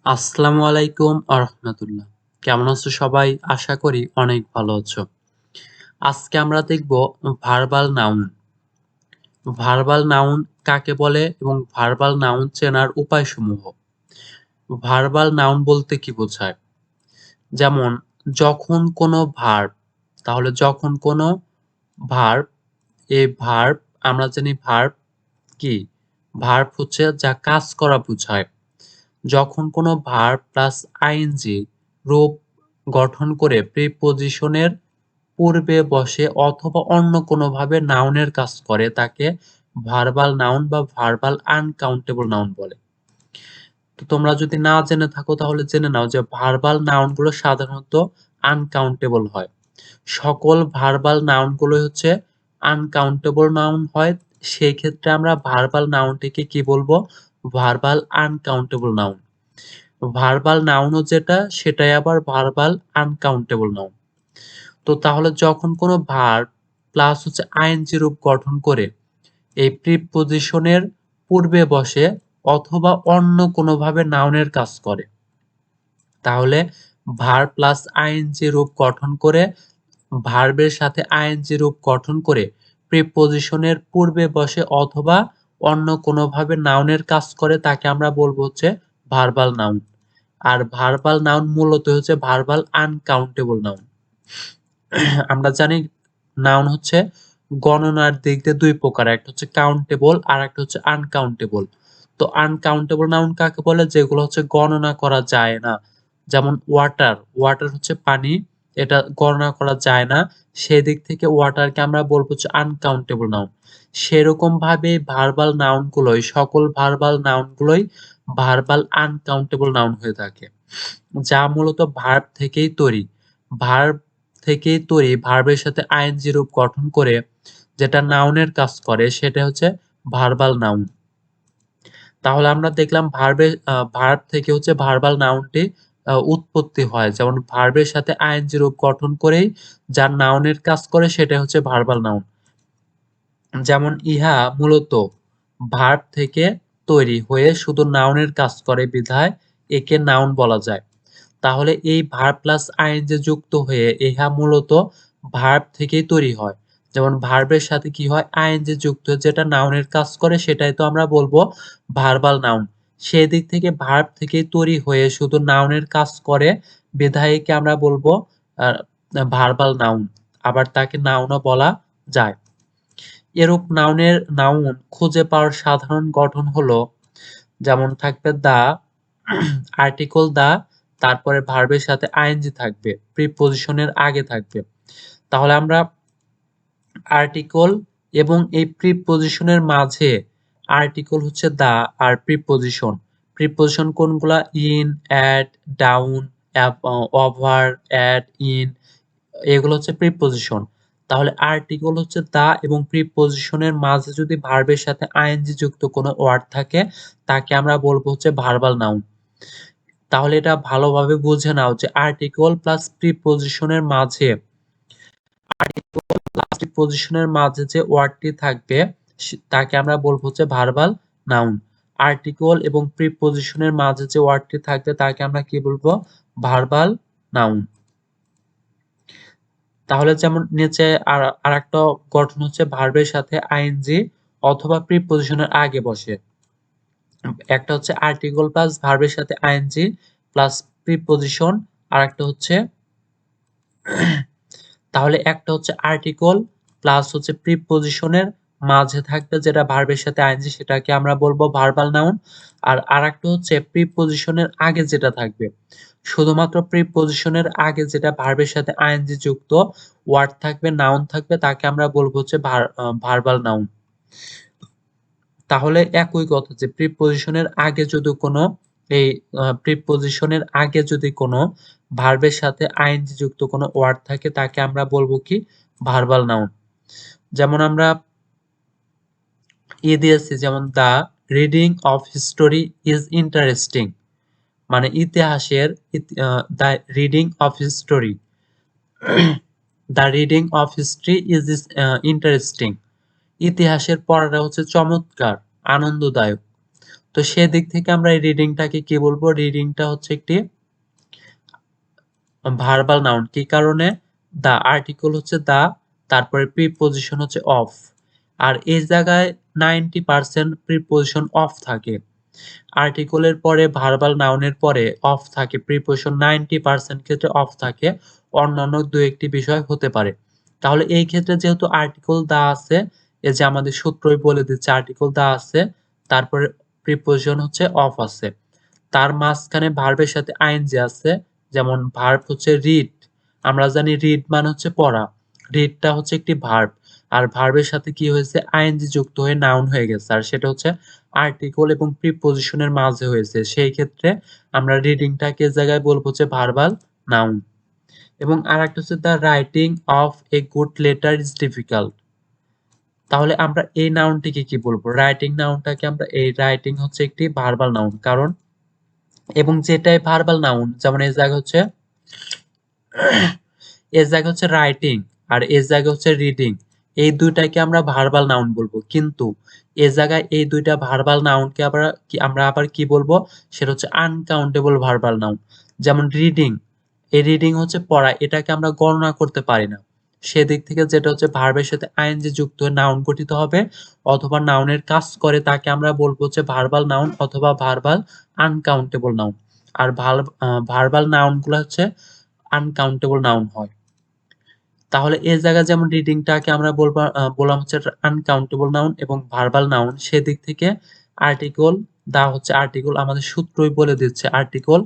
আসসালামু আলাইকুম আরহামাতুল্লাহ। কেমন আছো সবাই? আশা করি অনেক ভালো আছো। আজকে আমরা দেখব ভার্বাল নাউন। ভার্বাল নাউন কাকে বলে এবং ভার্বাল নাউন চেনার উপায়সমূহ। ভার্বাল নাউন বলতে কি বোঝায়? যেমন যখন কোনো ভার্ব, তাহলে যখন কোনো ভার্ব, এই ভার্ব আমরা জানি ভার্ব কি? ভার্ব হচ্ছে যা কাজ করা বোঝায়। যখন কোনো ভার্ব প্লাস আইএনজি রূপ গঠন করে প্রিপোজিশনের পূর্বে বসে অথবা অন্য কোনোভাবে নাউনের কাজ করে তাকে ভার্বাল নাউন বা ভার্বাল আনকাউন্টেবল নাউন বলে। তো তোমরা যদি না জেনে থাকো তাহলে জেনে নাও যে ভার্বাল নাউনগুলো সাধারণত আনকাউন্টেবল হয়। সকল ভার্বাল নাউনগুলো হচ্ছে আনকাউন্টেবল নাউন হয়। সেই ক্ষেত্রে আমরা ভার্বাল নাউনটিকে কি বলবো? Verbal uncountable noun. ভার্বাল নাউনও যেটা সেটাই আবার ভার্বাল আনকাউন্টেবল নাউন। তো তাহলে যখন কোনো ভার্ব প্লাস হচ্ছে আইএনজি রূপ গঠন করে এই প্রিপোজিশনের পূর্বে বসে অথবা অন্য কোনোভাবে নাউনের কাজ করে, তাহলে ভার্ব প্লাস আইএনজি রূপ গঠন করে ভার্বের সাথে আইএনজি রূপ গঠন করে প্রিপোজিশনের পূর্বে বসে অথবা অন্য কোনোভাবে নাউনের কাজ করে তাকে আমরা বলবো হচ্ছে ভার্বাল নাউন। আর ভার্বাল নাউন মূলত হচ্ছে ভার্বাল আনকাউন্টেবল নাউন। আমরা জানি নাউন হচ্ছে গণনার দিক দিয়ে দুই প্রকার, একটা হচ্ছে কাউন্টেবল আর একটা হচ্ছে আনকাউন্টেবল। তো আনকাউন্টেবল নাউন কাকে বলে? যেগুলো হচ্ছে গণনা করা যায় না। যেমন ওয়াটার, ওয়াটার হচ্ছে পানি, এটা গণনা করা যায় না, সেদিক থেকে ওয়াটারকে আমরা বলবো হচ্ছে আনকাউন্টেবল নাউন। সেরকম ভাবে ভার্বাল নাউনগুলোই, সকল ভার্বাল নাউনগুলোই ভার্বাল আনকাউন্টেবল নাউন হয়ে থাকে, যা মূলত ভার্ব থেকেই তৈরি। ভার্ব থেকেই তৈরি, ভার্বের সাথে আইএনজি রূপ গঠন করে যেটা নাউনের কাজ করে সেটা হচ্ছে ভার্বাল নাউন। তাহলে আমরা দেখলাম ভার্ব থেকে হচ্ছে ভার্বাল নাউনটি উৎপত্তি হয়। যেমন ভার্বের সাথে আইএনজি রূপ গঠন করেই যার নাউনের কাজ করে সেটা হচ্ছে ভার্বাল নাউন। যেমন ইহা মূলত ভার্ব থেকে তৈরি হয়ে শুধু নাউনের কাজ করে বিধায় একে নাউন বলা যায়। তাহলে এই ভার্ব প্লাস আইএনজি যুক্ত হয়ে ইহা মূলত ভার্ব থেকেই তৈরি হয়। যেমন ভার্বের সাথে কি হয়? আইএনজি যুক্ত হয়ে যেটা নাউনের কাজ করে সেটাই তো আমরা বলবো ভার্বাল নাউন। সেই দিক থেকে ভার্ব থেকেই তৈরি হয়ে শুধু নাউনের কাজ করে বিধায় একে আমরা বলবো ভার্বাল নাউন। আবার তাকে নাউনও বলা যায়। এরূপ নাউন খুঁজে পাওয়ার সাধারণ গঠন হলো, যেমন থাকবে দা, আর্টিকেল দা, তারপরে ভার্বের সাথে আইএনজি থাকবে, প্রিপোজিশনের আগে থাকবে। তাহলে আমরা আর্টিকেল এবং এই প্রিপোজিশনের মাঝে, আর্টিকেল হচ্ছে দা আর প্রিপোজিশন, প্রিপোজিশন কোনগুলা? In, at, down, over, at, in, এগুলো হচ্ছে প্রিপোজিশন। তাহলে আর্টিকেল হচ্ছে দা এবং প্রিপোজিশনের মাঝে যদি ভার্বের সাথে আইএনজি যুক্ত কোনো ওয়ার্ড থাকে তাকে আমরা বলবো হচ্ছে ভার্বাল নাউন। তাহলে এটা ভালোভাবে বুঝে নাও যে আর্টিকেল প্লাস প্রিপোজিশনের মাঝে, আর্টিকেল প্লাস প্রিপোজিশনের মাঝে যে ওয়ার্ডটি থাকবে তাকে আমরা বলবো হচ্ছে ভার্বাল নাউন। আর্টিকেল এবং প্রিপোজিশনের মাঝে যে ওয়ার্ডটি থাকবে তাকে আমরা কি বলবো? Verbal noun. তাহলে যেমন নিচে আরেকটা গঠন হচ্ছে ভার্বের সাথে আইএনজি অথবা প্রিপোজিশনের আগে বসে। একটা হচ্ছে আর্টিকেল প্লাস ভার্বের সাথে আইএনজি প্লাস প্রিপোজিশন, আর একটা হচ্ছে তাহলে একটা হচ্ছে আর্টিকেল প্লাস হচ্ছে প্রিপোজিশনের মাঝে থাকবে যেটা ভার্বের সাথে আইএনজি, সেটাকে আমরা বলবো ভার্বাল নাউন। আর আরেকটা হচ্ছে প্রিপোজিশনের আগে যেটা থাকবে, শুধুমাত্র প্রিপোজিশনের আগে যেটা ভার্বের সাথে আইএনজি যুক্ত ওয়ার্ড থাকবে, নাউন থাকবে, তাকে আমরা বলবো হচ্ছে ভার্বাল নাউন। তাহলে একই কথা যে প্রিপোজিশনের আগে যদি কোনো এই প্রিপোজিশনের আগে যদি কোনো ভার্বের সাথে আইএনজি যুক্ত কোনো ওয়ার্ড থাকে তাকে আমরা বলবো কি? Verbal noun. যেমন আমরা দিয়েছি, যেমন the reading of history is interesting, মানে ইতিহাসের the reading of history, the reading of history is interesting, ইতিহাসের পড়াটা হচ্ছে চমৎকার, আনন্দদায়ক। তো সেদিক থেকে আমরা এই রিডিংটাকে কি বলবো? রিডিংটা হচ্ছে একটি ভার্বাল নাউন। কি কারণে? দা আর্টিকেল হচ্ছে দা, তারপরে প্রিপোজিশন হচ্ছে অফ। আর এই জায়গায় 90% প্রিপোজিশন অফ থাকে। আর্টিকেলের পরে ভার্বাল নাউনের পরে অফ থাকে, প্রিপোজিশন 90% ক্ষেত্রে অফ থাকে, অন্যান্য দু একটি বিষয় হতে পারে। তাহলে এই ক্ষেত্রে যেহেতু আর্টিকেল দা আছে, এই যে আমাদের সূত্রই বলে দিচ্ছে আর্টিকেল দা আছে, তারপরে প্রিপোজিশন হচ্ছে অফ আছে, তার মাঝখানে ভার্বের সাথে আইএনজি আছে। যেমন ভার্ব হচ্ছে রিড, আমরা জানি রিড মানে হচ্ছে পড়া, রিডটা হচ্ছে একটি ভার্ব, আর ভার্বের সাথে কি হয়েছে? আইএনজি যুক্ত হয়ে নাউন হয়ে গেছে, আর সেটা হচ্ছে আর্টিকেল এবং প্রিপোজিশনের মাঝে হয়েছে। সেই ক্ষেত্রে আমরা রিডিংটাকে জায়গায় বলবো হচ্ছে ভার্বাল নাউন। এবং আরেকটা হচ্ছে the writing of a good letter is difficult. তাহলে আমরা এই নাউনটিকে কি বলবো? রাইটিং নাউনটাকে আমরা, এই রাইটিং হচ্ছে একটি ভার্বাল নাউন, কারণ এবং যেটাই ভার্বাল নাউন, যেমন এর জায়গায় হচ্ছে রাইটিং, আর এর জায়গায় হচ্ছে রিডিং, এই দুইটাকে আমরা ভার্বাল নাউন বলবো। কিন্তু এ জায়গায় এই দুইটা ভার্বাল নাউনকে আমরা আবার কি বলবো? সেটা হচ্ছে আনকাউন্টেবল ভার্বাল নাউন। যেমন রিডিং, এই রিডিং হচ্ছে পড়া, এটাকে আমরা গণনা করতে পারি না। সেদিক থেকে যেটা হচ্ছে ভার্বের সাথে আইএনজি যুক্ত হয়ে নাউন গঠিত হবে, অথবা নাউনের কাজ করে, তাকে আমরা বলবো হচ্ছে ভার্বাল নাউন অথবা ভার্বাল আনকাউন্টেবল নাউন। আর ভার্বাল নাউন গুলো হচ্ছে আনকাউন্টেবল নাউন হয়। তাহলে এই জায়গায় যেমন রিডিংটাকে আমরা বললাম হচ্ছে আনকাউন্টেবল নাউন এবং ভার্বাল নাউন, সেদিক থেকে আর্টিকেল দা হচ্ছে আর্টিকেল, আমাদের সূত্রই বলে দিচ্ছে আর্টিকেল,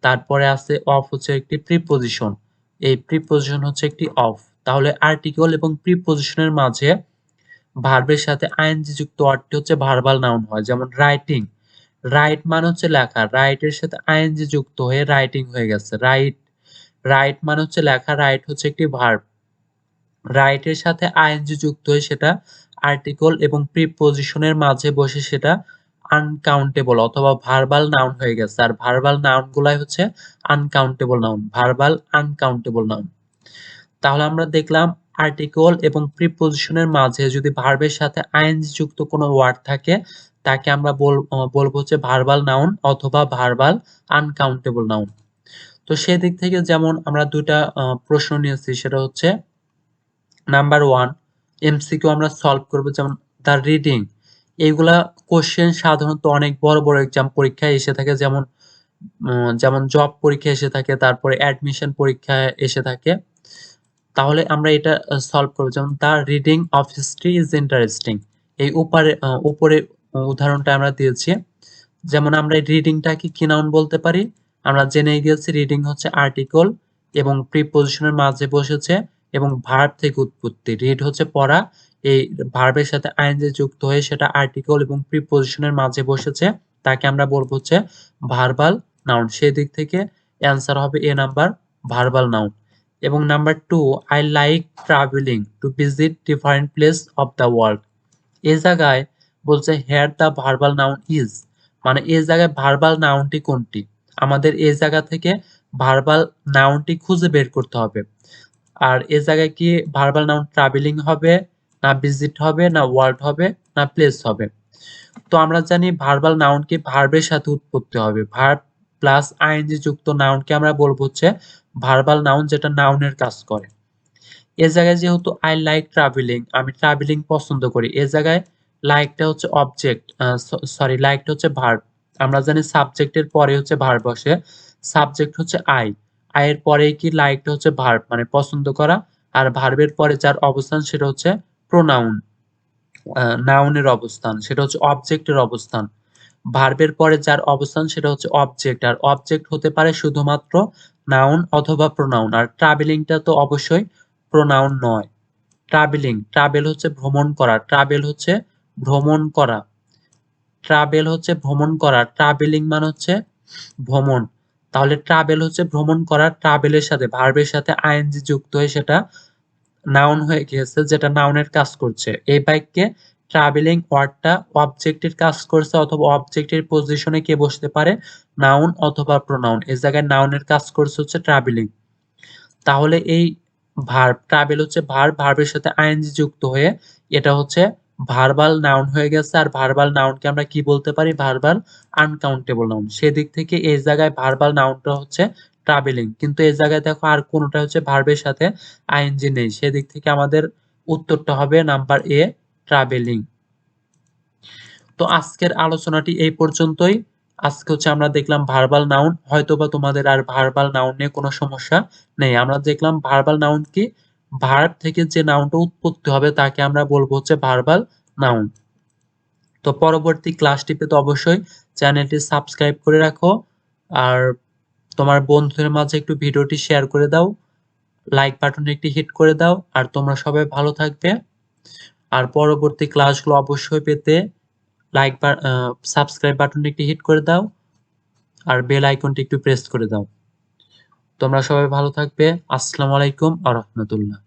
তারপরে আছে অফ হচ্ছে একটি প্রিপোজিশন, এই প্রিপোজিশন হচ্ছে একটি অফ। তাহলে আর্টিকেল এবং প্রিপোজিশনের মাঝে ভার্বের সাথে আইএনজি যুক্ত ওয়ার্ডটি হচ্ছে ভার্বাল নাউন হয়। যেমন রাইটিং, রাইট মানে হচ্ছে লেখা, রাইটের সাথে আইএনজি যুক্ত হয়ে রাইটিং হয়ে গেছে, রাইট। রাইট মানে হচ্ছে লেখা, রাইট হচ্ছে একটি ভার্ব, রাইটের সাথে আইএনজি যুক্ত হয়ে সেটা আর্টিকেল এবং প্রিপোজিশনের মাঝে বসে সেটা আনকাউন্টেবল অথবা ভার্বাল নাউন হয়ে গেছে। আর ভার্বাল নাউন গুলাই হচ্ছে uncountable noun, verbal uncountable noun. তাহলে আমরা দেখলাম আর্টিকেল এবং প্রিপোজিশনের মাঝে যদি ভার্বের সাথে আইএনজি যুক্ত কোনো ওয়ার্ড থাকে, তাকে আমরা বলবো হচ্ছে ভার্বাল নাউন অথবা ভার্বাল আনকাউন্টেবল নাউন। তো সেদিক থেকে যেমন আমরা দুইটা প্রশ্ন নিয়েছি, সেটা হচ্ছে নাম্বার 1 এমসিকিউ আমরা সলভ করব, যেমন দ্য রিডিং। এইগুলা কোশ্চেন সাধারণত অনেক বড় বড় এক্সাম পরীক্ষায় এসে থাকে, যেমন জব পরীক্ষায় এসে থাকে, তারপরে অ্যাডমিশন পরীক্ষায় এসে থাকে। তাহলে আমরা এটা সলভ করব, যেমন the reading of history is interesting. এই উপরে উদাহরণটা আমরা দিয়েছি। যেমন আমরা এই রিডিংটাকে কি নাউন বলতে পারি? আমরা জেনে গিয়েছি রিডিং হচ্ছে আর্টিকেল এবং প্রিপোজিশনের মাঝে বসেছে এবং ভার্ব থেকে উৎপত্তি। রিড হচ্ছে পড়া, এই ভার্বের সাথে আইএনজি যুক্ত হয়ে সেটা আর্টিকেল এবং প্রিপোজিশনের মাঝে বসেছে, তাকে আমরা বলবো হচ্ছে ভার্বাল নাউন। সেই দিক থেকে অ্যান্সার হবে এ নাম্বার, ভার্বাল নাউন। এবং number 2 I like travelling to visit different place of the world. এই জায়গায় বলছে here the verbal noun is, মানে এই জায়গায় ভার্বাল নাউনটি কোনটি? আমাদের এই জায়গা থেকে ভার্বাল নাউনটি খুঁজে বের করতে হবে। আর এই জায়গায় কি ভার্বাল নাউন ট্রাভেলিং হবে, না ভিজিট হবে, না ওয়ার্ল্ড হবে, না প্লেস হবে? তো আমরা জানি ভার্বাল নাউনকে ভার্বের সাথে উৎপত্তি হবে, ভার্ব প্লাস আইএনজি যুক্ত নাউনকে আমরা বলবো হচ্ছে ভার্বাল নাউন, যেটা নাউনের কাজ করে। এ জায়গায় যেহেতু আই লাইক ট্রাভেলিং, আমি ট্রাভেলিং পছন্দ করি, এ জায়গায় লাইকটা হচ্ছে অবজেক্ট, লাইকটা হচ্ছে ভার্ব। আমরা জানি সাবজেক্টের পরে হচ্ছে ভার্ব বসে, সাবজেক্ট হচ্ছে আই, আয়ের পরেই কি লাইকটা হচ্ছে ভার্ব মানে পছন্দ করা, আর ভার্বের পরে যার অবস্থান সেটা হচ্ছে প্রোনাউন, নাউনের অবস্থান সেটা হচ্ছে অবজেক্টের অবস্থান। ভার্বের পরে যার অবস্থান সেটা হচ্ছে অবজেক্ট, আর অবজেক্ট হতে পারে শুধুমাত্র নাউন অথবা প্রোনাউন। আর ট্রাভেলিংটা তো অবশ্যই প্রোনাউন নয়। ট্রাভেলিং, ট্রাভেল হচ্ছে ভ্রমণ করা, ট্রাভেল হচ্ছে ভ্রমণ করা, ট্রাভেল হচ্ছে ভ্রমণ করা, ট্রাভেলিং মানে হচ্ছে ভ্রমণ। তাহলে ট্রাভেল হচ্ছে ভ্রমণ করা, ট্রাভেলের সাথে ভার্বের সাথে আইএনজি যুক্ত হয়ে সেটা নাউন হয়ে গিয়েছে, যেটা নাউনের কাজ করছে। এই বাক্যে ট্রাভেলিং ওয়ার্ডটা অবজেক্টের কাজ করছে, অথবা অবজেক্টের পজিশনে কে বসতে পারে? নাউন অথবা প্রোনাউন। এই জায়গায় নাউনের কাজ করছে হচ্ছে ট্রাভেলিং। তাহলে এই ভার্ব ট্রাভেল হচ্ছে ভার্ব, ভার্বের সাথে আইএনজি যুক্ত হয়ে এটা হচ্ছে ভার্বাল নাউন হয়ে গেছে। আর ভার্বাল নাউনকে আমরা কি বলতে পারি? Verbal uncountable noun. সেদিক থেকে এই জায়গায় ভার্বাল নাউনটা হচ্ছে ট্রাভেলিং। কিন্তু এই জায়গায় দেখো আর কোনটা হচ্ছে ভার্বের সাথে আইএনজি নেই। সেদিক থেকে আমাদের উত্তরটা হবে নাম্বার এ, ট্রাভেলিং। তো আজকের আলোচনাটি এই পর্যন্তই। আজকে হচ্ছে আমরা দেখলাম ভার্বাল নাউন। হয়তোবা তোমাদের আর ভার্বাল নাউন নিয়ে কোনো সমস্যা নেই। আমরা দেখলাম ভার্বাল নাউন কি? ভার্ব থেকে যে নাউনটা উৎপত্তি হবে তাকে আমরা বলবো হচ্ছে ভার্বাল নাউন। তো পরবর্তী ক্লাসটি পেতে অবশ্যই চ্যানেলটি সাবস্ক্রাইব করে রাখো। আর তোমার বন্ধুদের মাঝে একটু ভিডিওটি শেয়ার করে দাও। লাইক বাটনে একটি হিট করে দাও। আর তোমরা সবাই ভালো থাকবে। আর পরবর্তী ক্লাসগুলো অবশ্যই পেতে সাবস্ক্রাইব বাটনে একটি হিট করে দাও। আর বেল আইকনটি একটু প্রেস করে দাও। তোমরা সবাই ভালো থাকবে। আসসালামু আলাইকুম ওয়া রাহমাতুল্লাহ।